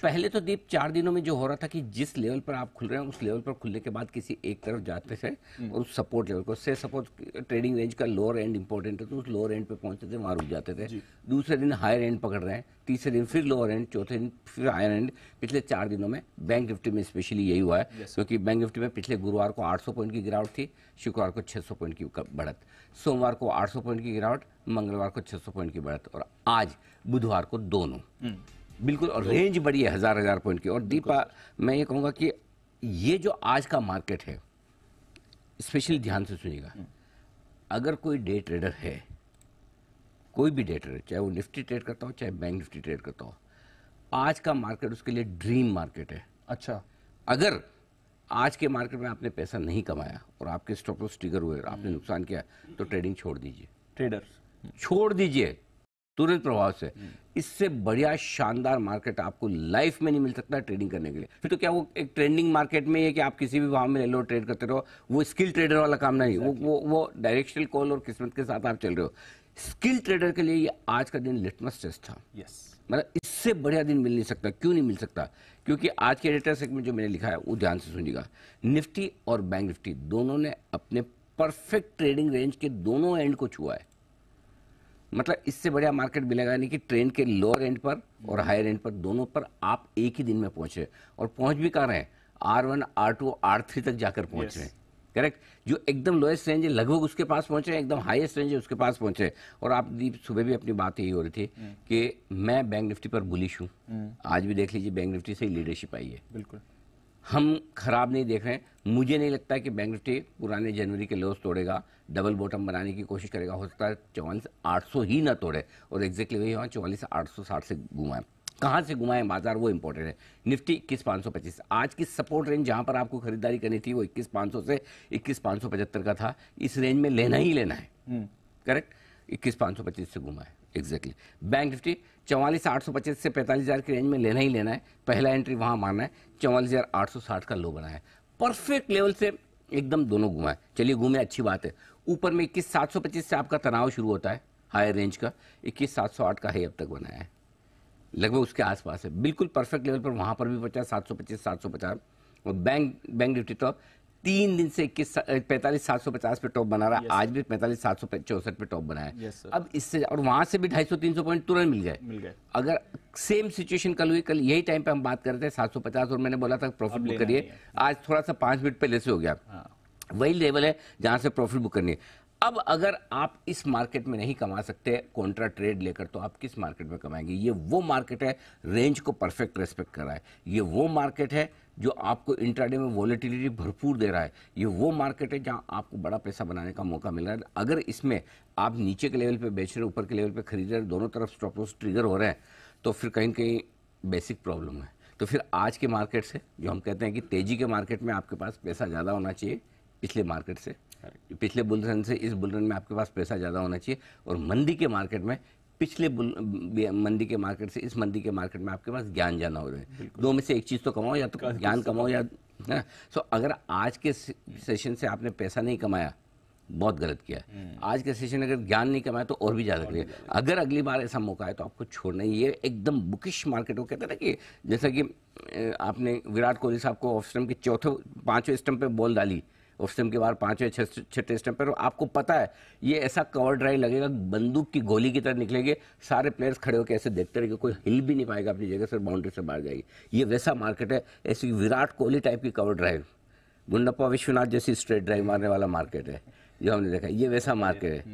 पहले तो दीप 4 दिनों में जो हो रहा था कि जिस लेवल पर आप खुल रहे हैं उस लेवल पर खुलने के बाद किसी एक तरफ जाते थे और उस सपोर्ट लेवल को, से सपोज ट्रेडिंग रेंज का लोअर एंड इंपॉर्टेंट है तो उस लोअर एंड पे पहुंचते थे, वहां रुक जाते थे। दूसरे दिन हायर एंड पकड़ रहे हैं, तीसरे दिन फिर लोअर एंड, चौथे दिन फिर हायर एंड। पिछले 4 दिनों में बैंक निफ्टी में स्पेशली यही हुआ है, क्योंकि बैंक निफ्टी में पिछले गुरुवार को 800 पॉइंट की गिरावट थी, शुक्रवार को 600 पॉइंट की बढ़त, सोमवार को 800 पॉइंट की गिरावट, मंगलवार को 600 पॉइंट की बढ़त, और आज बुधवार को दोनों बिल्कुल। और रेंज बड़ी है हजार पॉइंट की। और दीपा, मैं ये कहूँगा कि ये जो आज का मार्केट है, स्पेशली ध्यान से सुनिएगा, अगर कोई डे ट्रेडर है, कोई भी डे ट्रेडर, चाहे वो निफ्टी ट्रेड करता हो चाहे बैंक निफ्टी ट्रेड करता हो, आज का मार्केट उसके लिए ड्रीम मार्केट है। अच्छा, अगर आज के मार्केट में आपने पैसा नहीं कमाया और आपके स्टॉप लॉस ट्रिगर हुए और आपने नुकसान किया, तो ट्रेडिंग छोड़ दीजिए, ट्रेडर छोड़ दीजिए तुरंत प्रभाव से। इससे बढ़िया शानदार मार्केट आपको लाइफ में नहीं मिल सकता ट्रेडिंग करने के लिए। फिर तो क्या वो एक ट्रेंडिंग मार्केट में है कि आप किसी भी भाव में ले लो, ट्रेड करते रहो, वो स्किल ट्रेडर वाला काम नहीं। वो डायरेक्शनल कॉल और किस्मत के साथ आप चल रहे हो। स्किल ट्रेडर के लिए ये आज का दिन लिटमस टेस्ट था। मतलब इससे बढ़िया दिन मिल नहीं सकता। क्यों नहीं मिल सकता? क्योंकि आज के डेटा सेट में जो मैंने लिखा है वो ध्यान से सुनिएगा। निफ्टी और बैंक निफ्टी दोनों ने अपने परफेक्ट ट्रेडिंग रेंज के दोनों एंड को छुआ है। मतलब इससे बढ़िया मार्केट मिलेगा नहीं कि ट्रेंड के लोअर एंड पर और हायर एंड पर, दोनों पर आप एक ही दिन में पहुंचे, और पहुंच भी कहाँ रहे हैं, R1, R2, R3 तक जाकर पहुंच रहे हैं। करेक्ट। जो एकदम लोएस्ट रेंज है लगभग उसके पास पहुंचे हैं, एकदम हाईएस्ट रेंज है उसके पास पहुंचे। और आप सुबह भी अपनी बात यही हो रही थी कि मैं बैंक निफ्टी पर बुलिश हूँ। आज भी देख लीजिए बैंक निफ्टी से ही लीडरशिप आई है। बिल्कुल, हम खराब नहीं देख रहे हैं। मुझे नहीं लगता है कि बैंक निफ्टी पुराने जनवरी के लोस तोड़ेगा, डबल बॉटम बनाने की कोशिश करेगा। हो सकता है 44,800 ही ना तोड़े, और एग्जैक्टली वही वहाँ 44,860 से घुमाए। कहाँ से घुमाए बाजार, वो इंपॉर्टेंट है। निफ्टी 21,525, आज की सपोर्ट रेंज जहाँ पर आपको खरीदारी करनी थी वो 21,500 से 21,575 का था। इस रेंज में लेना ही लेना है। करेक्ट। 21,525 से घुमा है एग्जैक्टली। बैंक निफ्टी 44,825 से 45,000 की रेंज में लेना ही लेना है। पहला एंट्री वहां मारना है। 44,860 का लो बना है। परफेक्ट लेवल से एकदम दोनों घुमा है। चलिए घूमे, अच्छी बात है। ऊपर में 21,725 से आपका तनाव शुरू होता है हायर रेंज का। 21,708 का है अब तक बनाया है, लगभग उसके आसपास है, बिल्कुल परफेक्ट लेवल पर। वहां पर भी 50,725, 750। और बैंक निफ्टी तो 3 दिन से 45,750 पे टॉप बना रहा है। आज भी 45,764 पे टॉप बनाया है। अब इससे और वहां से भी 250-300 पॉइंट तुरंत मिल गए। अगर सेम सिचुएशन कल हुई, कल यही टाइम पे हम बात कर रहे थे 750, और मैंने बोला था प्रॉफिट बुक करिए। आज थोड़ा सा 5 मिनट पहले से हो गया। वही लेवल है जहां से प्रॉफिट बुक करनी है। अब अगर आप इस मार्केट में नहीं कमा सकते कॉन्ट्रा ट्रेड लेकर, तो आप किस मार्केट में कमाएंगे? ये वो मार्केट है रेंज को परफेक्ट रेस्पेक्ट कर रहा है। ये वो मार्केट है जो आपको इंट्राडे में वॉलेटिलिटी भरपूर दे रहा है। ये वो मार्केट है जहां आपको बड़ा पैसा बनाने का मौका मिल रहा है। अगर इसमें आप नीचे के लेवल पे बेच रहे, ऊपर के लेवल पे खरीद रहे, दोनों तरफ स्टॉप लॉस ट्रिगर हो रहे हैं, तो फिर कहीं कहीं बेसिक प्रॉब्लम है। तो फिर आज के मार्केट से, जो हम कहते हैं कि तेजी के मार्केट में आपके पास पैसा ज़्यादा होना चाहिए पिछले मार्केट से, पिछले बुल रन से इस बुल रन में आपके पास पैसा ज़्यादा होना चाहिए। और मंदी के मार्केट में पिछले मंदी के मार्केट से इस मंदी के मार्केट में आपके पास ज्ञान ज़्यादा हो रहे हैं। दो में से एक चीज़ तो कमाओ, या तो ज्ञान कमाओ या ना। सो अगर आज के सेशन से आपने पैसा नहीं कमाया, बहुत गलत किया है। आज के सेशन अगर ज्ञान नहीं कमाया तो और भी ज़्यादा करिए। अगर अगली बार ऐसा मौका है तो आपको छोड़ना ही। ये एकदम बुकिश मार्केट हो, कहते हैं ना कि जैसा कि आपने विराट कोहली साहब को ऑफ स्टंप के चौथे 5वें स्टंप पे बॉल डाली, ऑफ स्टंप के बाद 5वें 6ठे स्टंप पर, आपको पता है ये ऐसा कवर ड्राइव लगेगा, बंदूक की गोली की तरह निकलेंगे। सारे प्लेयर्स खड़े होकर ऐसे देखते रहेंगे, कोई हिल भी नहीं पाएगा अपनी जगह से, बाउंड्री से बाहर जाएगी। ये वैसा मार्केट है, ऐसी विराट कोहली टाइप की कवर ड्राइव, गुंडप्पा विश्वनाथ जैसी स्ट्रेट ड्राइव मारने वाला मार्केट है जो हमने देखा। ये वैसा मार्केट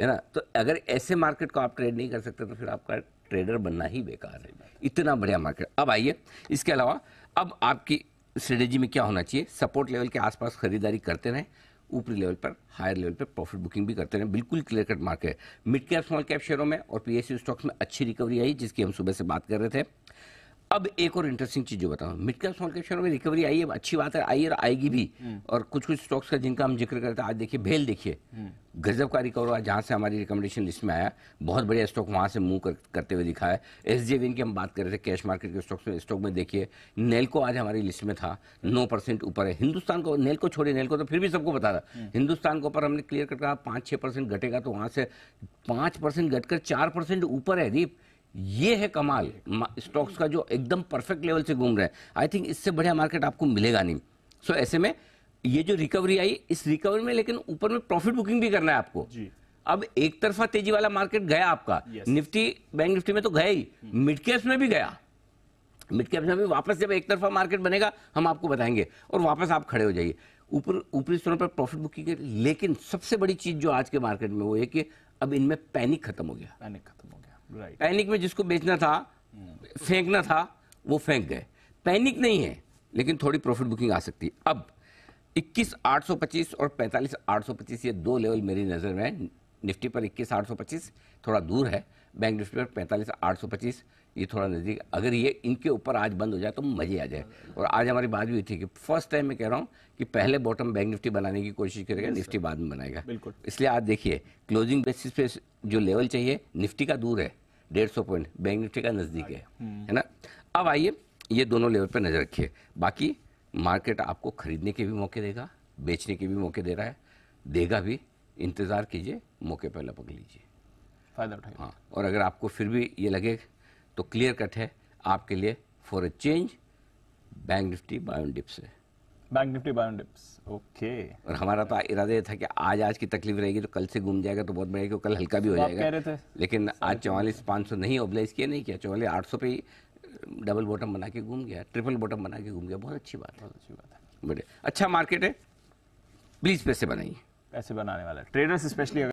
है ना। तो अगर ऐसे मार्केट को आप ट्रेड नहीं कर सकते तो फिर आपका ट्रेडर बनना ही बेकार है। इतना बढ़िया मार्केट। अब आइए, इसके अलावा अब आपकी स्ट्रेटेजी में क्या होना चाहिए? सपोर्ट लेवल के आसपास खरीदारी करते रहें, ऊपरी लेवल पर, हायर लेवल पर प्रॉफिट बुकिंग भी करते रहें। बिल्कुल क्लियर कट मार्केट है। मिड कैप स्मॉल कैप शेयरों में और पीएसयू स्टॉक्स में अच्छी रिकवरी आई, जिसकी हम सुबह से बात कर रहे थे। अब एक और इंटरेस्टिंग चीज जो बताऊं, मिड कैप स्मॉल कैप शेयरों में रिकवरी आई है, अच्छी बात है, आई और आएगी भी। और कुछ कुछ स्टॉक्स का जिनका हम जिक्र करते हैं, आज देखिए भेल, देखिए गजब का रिकवर हुआ, जहां से हमारी रिकमेंडेशन लिस्ट में आया। बहुत बढ़िया स्टॉक वहां से मूव करते हुए दिखा है। एसजेवीएन की हम बात कर रहे थे कैश मार्केट के स्टॉक में देखिए, नेल्को आज हमारी लिस्ट में था, 9% ऊपर है। हिंदुस्तान को, नेल्को छोड़िए, नेल्को तो फिर भी सबको पता था। हिंदुस्तान के ऊपर हमने क्लियर कर कहा 5-6% घटेगा, तो वहां से 5% घटकर 4% ऊपर है। दीप, ये है कमाल स्टॉक्स का, जो एकदम परफेक्ट लेवल से घूम रहे हैं। आई थिंक इससे बढ़िया मार्केट आपको मिलेगा नहीं। सो ऐसे में ये जो रिकवरी आई, इस रिकवरी में लेकिन ऊपर में प्रॉफिट बुकिंग भी करना है आपको जी। अब एक तरफा तेजी वाला मार्केट गया आपका, निफ्टी बैंक निफ्टी में तो गया ही, मिड कैप्स में भी गया। मिड कैप्स में भी वापस जब एक तरफा मार्केट बनेगा हम आपको बताएंगे, और वापस आप खड़े हो जाइए ऊपरी स्तरों पर प्रॉफिट बुकिंग। लेकिन सबसे बड़ी चीज जो आज के मार्केट में वो है कि अब इनमें पैनिक खत्म हो गया। पैनिक खत्म हो गया, राइट। पैनिक में जिसको बेचना था, फेंकना था, वो फेंक गए। पैनिक नहीं है, लेकिन थोड़ी प्रॉफिट बुकिंग आ सकती है। अब 21,825 और 45,825 ये दो लेवल मेरी नजर में है। निफ्टी पर 21,825 थोड़ा दूर है, बैंक निफ्टी पर 45,825 ये थोड़ा नजदीक। अगर ये इनके ऊपर आज बंद हो जाए तो मजे आ जाए। और आज हमारी बात भी हुई थी कि फर्स्ट टाइम मैं कह रहा हूँ कि पहले बॉटम बैंक निफ्टी बनाने की कोशिश करेगा, निफ्टी बाद में बनाएगा। बिल्कुल। इसलिए आज देखिए क्लोजिंग बेसिस पे जो लेवल चाहिए, निफ्टी का दूर है 150 पॉइंट, बैंक निफ्टी का नजदीक है ना। अब आइए ये दोनों लेवल पर नजर रखिए। बाकी मार्केट आपको खरीदने के भी मौके देगा, बेचने के भी मौके दे रहा है, देगा भी। इंतजार कीजिए, मौके पर लपक लीजिए, फायदा उठाइए। हाँ, और अगर आपको फिर भी ये लगे तो क्लियर कट है आपके लिए for a change bank nifty buy on dips है। Bank nifty buy on dips, okay. और हमारा तो इरादा ये था कि आज की तकलीफ रहेगी तो कल से घूम जाएगा तो बहुत बढ़िया, कल हल्का भी हो जाएगा। कह रहे थे लेकिन आज 44,500 नहीं ओबलाइज किया, नहीं किया, 44,800 पे ही डबल बॉटम बना के घूम गया, ट्रिपल बॉटम बना के घूम गया। बहुत अच्छी बात है बड़े अच्छा मार्केट है। प्लीज पैसे बनाइए, पैसे बनाने वाला ट्रेडर्स स्पेशली।